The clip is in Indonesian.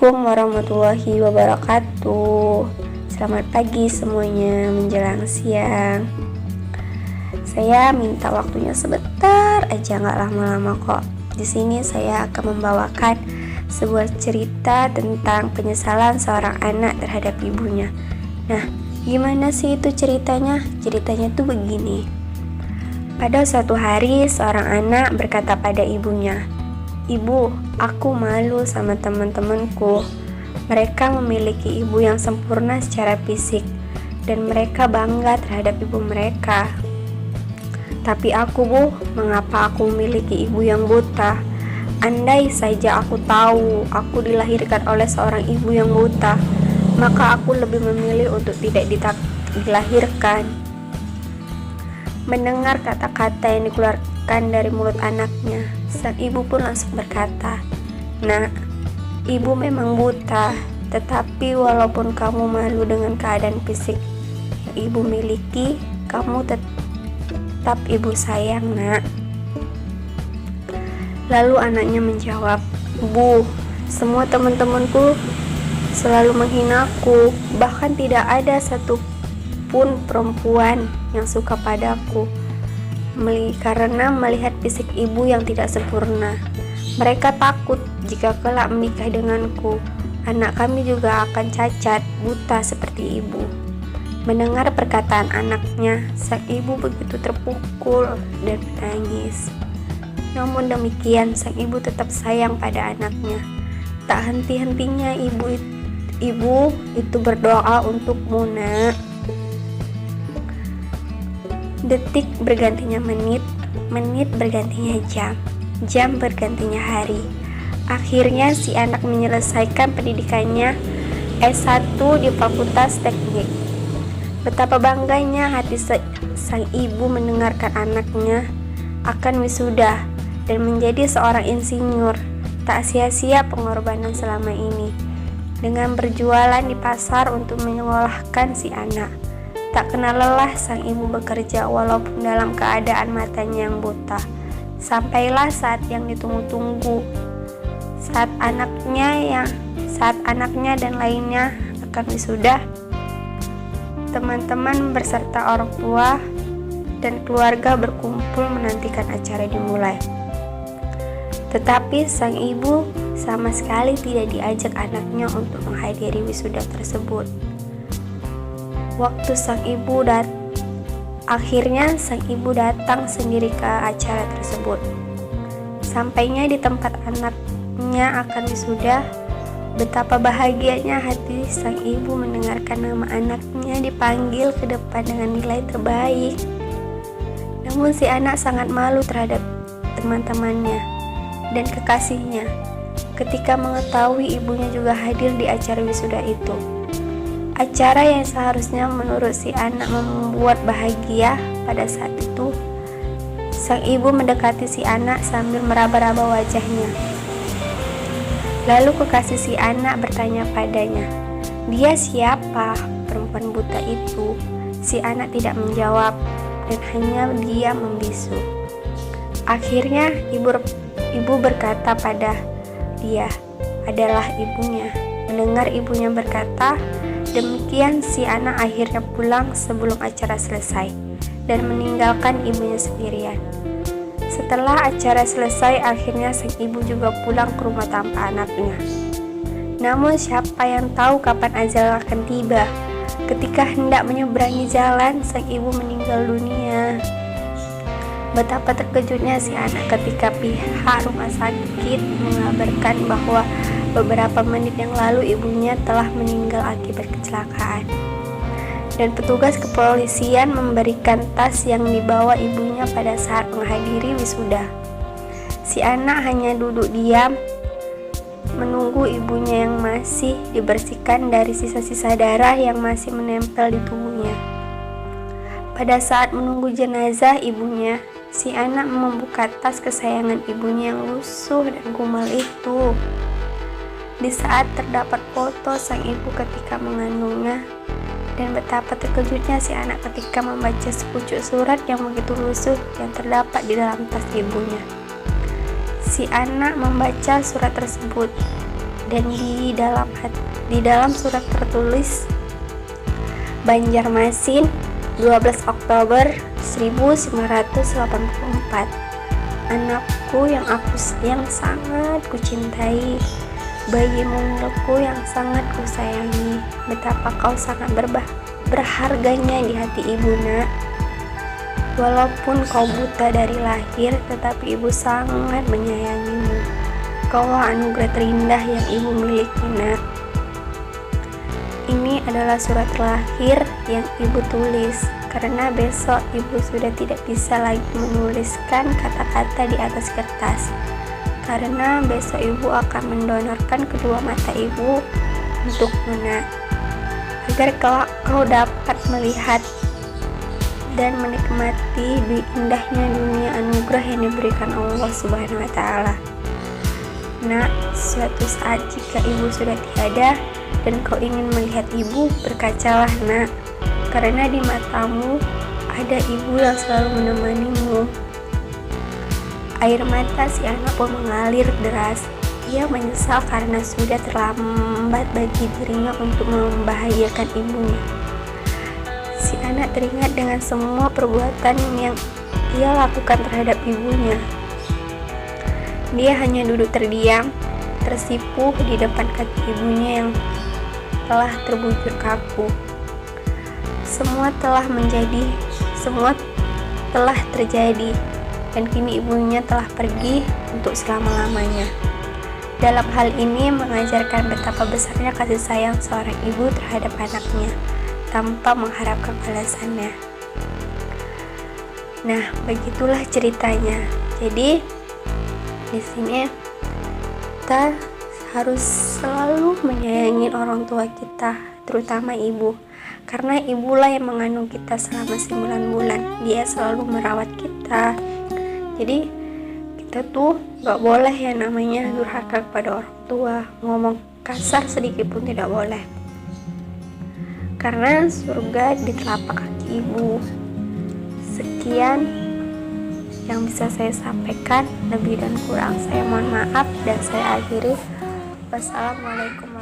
Assalamualaikum warahmatullahi wabarakatuh. Selamat pagi semuanya menjelang siang. Saya minta waktunya sebentar aja, nggak lama-lama kok. Di sini saya akan membawakan sebuah cerita tentang penyesalan seorang anak terhadap ibunya. Nah, gimana sih itu ceritanya? Ceritanya tuh begini. Pada suatu hari, seorang anak berkata pada ibunya, "Ibu, aku malu sama teman-temanku. Mereka memiliki ibu yang sempurna secara fisik, dan mereka bangga terhadap ibu mereka. Tapi aku, Bu, mengapa aku memiliki ibu yang buta? Andai saja aku tahu aku dilahirkan oleh seorang ibu yang buta, maka aku lebih memilih untuk tidak dilahirkan." Mendengar kata-kata yang dikeluarkan dari mulut anaknya, sang ibu pun langsung berkata, "Nak, ibu memang buta, tetapi walaupun kamu malu dengan keadaan fisik yang ibu miliki, kamu tetap ibu sayang, Nak." Lalu anaknya menjawab, "Bu, semua teman-temanku selalu menghinaku, bahkan tidak ada satupun perempuan yang suka padaku karena melihat fisik ibu yang tidak sempurna. Mereka takut jika kelak menikah denganku, anak kami juga akan cacat, buta seperti ibu." Mendengar perkataan anaknya, sang ibu begitu terpukul dan menangis. Namun demikian, sang ibu tetap sayang pada anaknya. Tak henti-hentinya ibu itu berdoa untukmu, Nak. Detik bergantinya menit, menit bergantinya jam, jam bergantinya hari. Akhirnya si anak menyelesaikan pendidikannya S1 di Fakultas Teknik. Betapa bangganya hati sang ibu mendengarkan anaknya akan wisuda dan menjadi seorang insinyur. Tak sia-sia pengorbanan selama ini dengan berjualan di pasar untuk menyekolahkan si anak. Tak kenal lelah sang ibu bekerja walaupun dalam keadaan matanya yang buta. Sampailah saat yang ditunggu-tunggu. Saat anaknya dan lainnya akan wisuda, teman-teman beserta orang tua dan keluarga berkumpul menantikan acara dimulai. Tetapi sang ibu sama sekali tidak diajak anaknya untuk menghadiri wisuda tersebut. Akhirnya sang ibu datang sendiri ke acara tersebut. Sampainya di tempat anaknya akan wisuda, betapa bahagianya hati sang ibu mendengarkan nama anaknya dipanggil ke depan dengan nilai terbaik. Namun si anak sangat malu terhadap teman-temannya dan kekasihnya ketika mengetahui ibunya juga hadir di acara wisuda itu. Acara yang seharusnya menurut si anak membuat bahagia pada saat itu, sang ibu mendekati si anak sambil meraba-raba wajahnya. Lalu kekasih si anak bertanya padanya, "Dia siapa, perempuan buta itu?" Si anak tidak menjawab dan hanya diam membisu. Akhirnya ibu berkata pada dia, "Adalah ibunya." Mendengar ibunya berkata demikian, si anak akhirnya pulang sebelum acara selesai dan meninggalkan ibunya sendirian. Setelah acara selesai, akhirnya sang ibu juga pulang ke rumah tanpa anaknya. Namun siapa yang tahu kapan ajal akan tiba? Ketika hendak menyeberangi jalan, sang ibu meninggal dunia. Betapa terkejutnya si anak ketika pihak rumah sakit mengabarkan bahwa beberapa menit yang lalu ibunya telah meninggal akibat kecelakaan. Dan petugas kepolisian memberikan tas yang dibawa ibunya pada saat menghadiri wisuda. Si anak hanya duduk diam menunggu ibunya yang masih dibersihkan dari sisa-sisa darah yang masih menempel di tubuhnya. Pada saat menunggu jenazah ibunya, si anak membuka tas kesayangan ibunya yang lusuh dan kumal itu. Di saat terdapat foto sang ibu ketika mengandungnya, dan betapa terkejutnya si anak ketika membaca sepucuk surat yang begitu lusuh yang terdapat di dalam tas ibunya. Si anak membaca surat tersebut dan di dalam surat tertulis Banjarmasin 12 Oktober 1984. Anakku yang sangat kucintai, bayi mungilku yang sangat kusayangi, betapa kau sangat berharganya di hati ibu, nak. Walaupun kau buta dari lahir, tetapi ibu sangat menyayangimu. Kaulah anugerah terindah yang ibu miliki, nak. Ini adalah surat terakhir yang ibu tulis, karena besok ibu sudah tidak bisa lagi menuliskan kata-kata di atas kertas. Karena besok ibu akan mendonorkan kedua mata ibu untuk Nona, agar kau dapat melihat dan menikmati indahnya dunia anugerah yang diberikan Allah Subhanahu wa Ta'ala. Nak, suatu saat jika ibu sudah tiada dan kau ingin melihat ibu, berkacalah, nak, karena di matamu ada ibu yang selalu menemanimu. Air mata si anak pun mengalir deras. Ia menyesal karena sudah terlambat bagi dirinya untuk membahagiakan ibunya. Si anak teringat dengan semua perbuatan yang ia lakukan terhadap ibunya. Dia hanya duduk terdiam, tersipu di depan kaki ibunya yang telah terbujur kaku. Semua telah terjadi, dan kini ibunya telah pergi untuk selama-lamanya. Dalam hal ini mengajarkan betapa besarnya kasih sayang seorang ibu terhadap anaknya tanpa mengharapkan balasannya. Nah, begitulah ceritanya. Jadi di sini kita harus selalu menyayangi orang tua kita, terutama ibu. Karena ibulah yang mengandung kita selama 9 bulan. Dia selalu merawat kita. Jadi kita tuh gak boleh yang namanya durhaka kepada orang tua. Ngomong kasar sedikit pun tidak boleh. Karena surga di telapak kaki ibu. Sekian yang bisa saya sampaikan. Lebih dan kurang saya mohon maaf dan saya akhiri. Wassalamualaikum